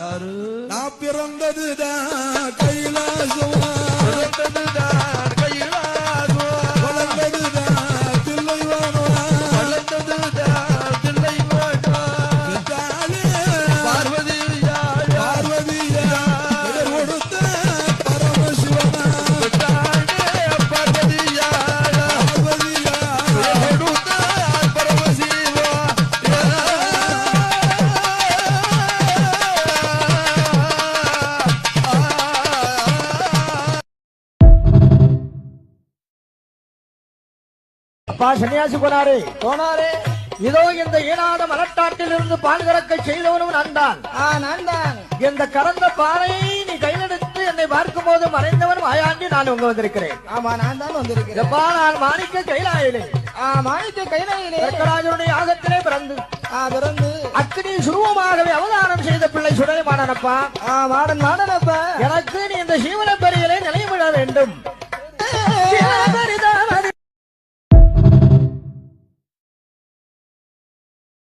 நான் பிறந்ததுதான் கைலாசம், பிறந்ததுதான் கைலாசம், வளர்ந்ததுதான் தில்லைவானம், வளர்ந்ததுதான் தில்லைவானம், பார்வதியா பார்வதியா பெயர் கொடுத்த பரமசிவனா, பார்வதியா பார்வதியா கொடுத்த பரமசிவா. அப்பா சன்னியாசி போனாரே இதோ இந்த ஈனாத மலட்டாட்டில் இருந்து பால் கறக்க செய்தவனும் நான் தான். இந்த கறந்த பாலை நீ கையிலெடுத்து என்னை பார்க்கும் போது மறைந்தவன் மாயாண்டி நான் உங்க வந்திருக்கிறேன். ஆமா, நான் தான் வந்திருக்கிறேன். எப்பா நான் மாணிக்க கைலாயிலே மாணிக்க கைலாயிலே கர்க்கராஜனுடைய யாகத்திலே பிறந்து பிறந்து அக்னி சுருவமாகவே அவதாரம் செய்த பிள்ளை சுடலை மாடனப்பா. மாடனப்பா எனக்கு நீ இந்த சீவன